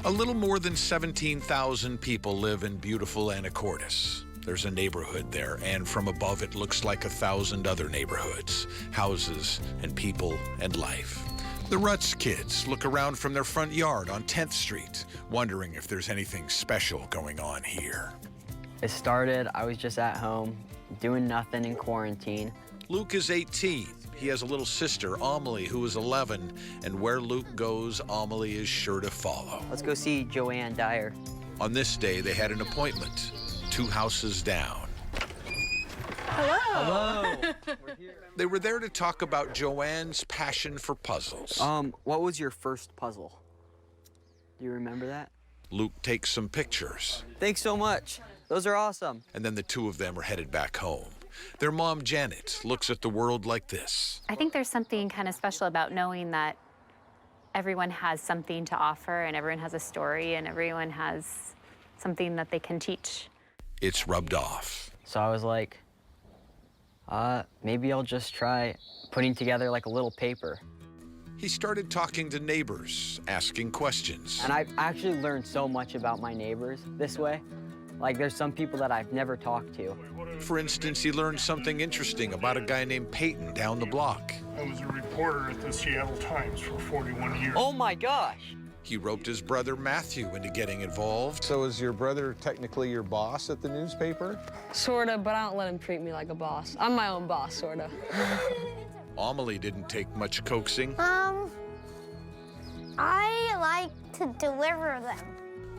A little more than 17,000 people live in beautiful Anacortes. There's a neighborhood there, and from above it looks like 1,000 other neighborhoods, houses and people and life. The Ruts kids look around from their front yard on 10th Street, wondering if there's anything special going on here. It started, I was just at home, doing nothing in quarantine. Luke is 18. He has a little sister, Amelie, who is 11, and where Luke goes, Amelie is sure to follow. Let's go see Joanne Dyer. On this day, they had an appointment, 2 houses down. Hello. Hello. They were there to talk about Joanne's passion for puzzles. What was your first puzzle? Do you remember that? Luke takes some pictures. Thanks so much. Those are awesome. And then the 2 of them are headed back home. Their mom, Janet, looks at the world like this. I think there's something kind of special about knowing that everyone has something to offer and everyone has a story and everyone has something that they can teach. It's rubbed off. So I was like, maybe I'll just try putting together like a little paper. He started talking to neighbors, asking questions. And I've actually learned so much about my neighbors this way. Like, there's some people that I've never talked to. For instance, he learned something interesting about a guy named Peyton down the block. I was a reporter at the Seattle Times for 41 years. Oh my gosh! He roped his brother Matthew into getting involved. So is your brother technically your boss at the newspaper? Sorta, but I don't let him treat me like a boss. I'm my own boss, sorta. Amelie didn't take much coaxing. I like to deliver them.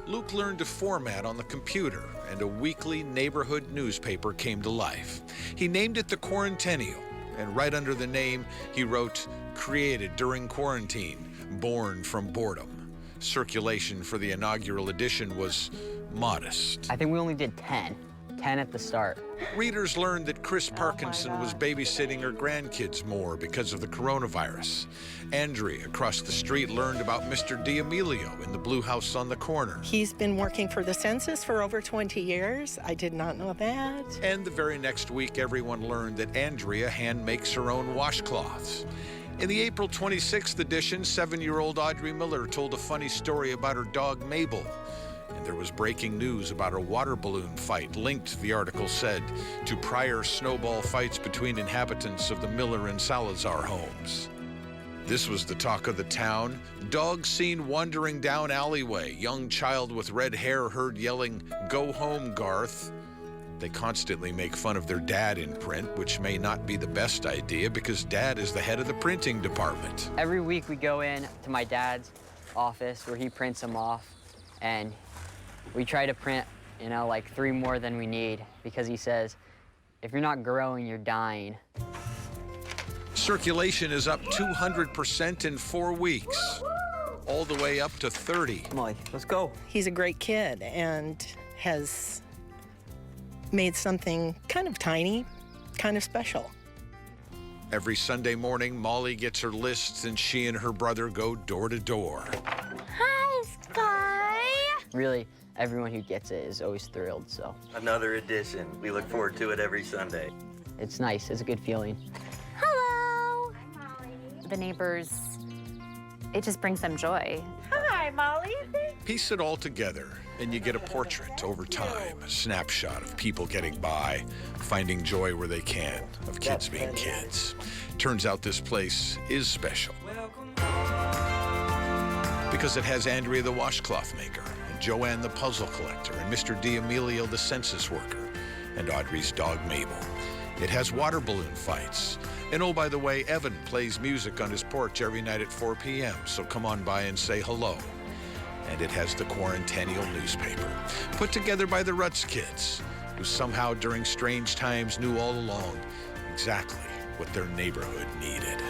Luke learned to format on the computer, and a weekly neighborhood newspaper came to life. He named it the Quarantennial, and right under the name, he wrote, "Created during quarantine, born from boredom." Circulation for the inaugural edition was modest. I think we only did 10 at the start. Readers learned that Chris Parkinson was babysitting her grandkids more because of the coronavirus. Andrea across the street learned about Mr. D'Amelio in the blue house on the corner. He's been working for the census for over 20 years. I did not know that. And the very next week, everyone learned that Andrea hand makes her own washcloths. In the April 26th edition, 7-year-old Audrey Miller told a funny story about her dog Mabel. And there was breaking news about a water balloon fight linked, the article said, to prior snowball fights between inhabitants of the Miller and Salazar homes. This was the talk of the town. Dog seen wandering down alleyway. Young child with red hair heard yelling, "Go home, Garth." They constantly make fun of their dad in print, which may not be the best idea because Dad is the head of the printing department. Every week we go in to my dad's office where he prints them off, and we try to print, like 3 more than we need because he says, if you're not growing, you're dying. Circulation is up 200% in 4 weeks, all the way up to 30. Molly, let's go. He's a great kid and has made something kind of tiny, kind of special. Every Sunday morning, Molly gets her lists and she and her brother go door to door. Hi, Sky. Really, everyone who gets it is always thrilled, so. Another edition. We look forward to it every Sunday. It's nice, it's a good feeling. Hello. The neighbors, it just brings them joy. Hi, Molly. Piece it all together, and you get a portrait over time, a snapshot of people getting by, finding joy where they can, of kids being kids. Turns out this place is special because it has Andrea the washcloth maker, and Joanne the puzzle collector, and Mr. D'Amelio the census worker, and Audrey's dog Mabel. It has water balloon fights. And oh, by the way, Evan plays music on his porch every night at 4 p.m., so come on by and say hello. And it has the Quarantennial newspaper, put together by the Ruts kids, who somehow during strange times knew all along exactly what their neighborhood needed.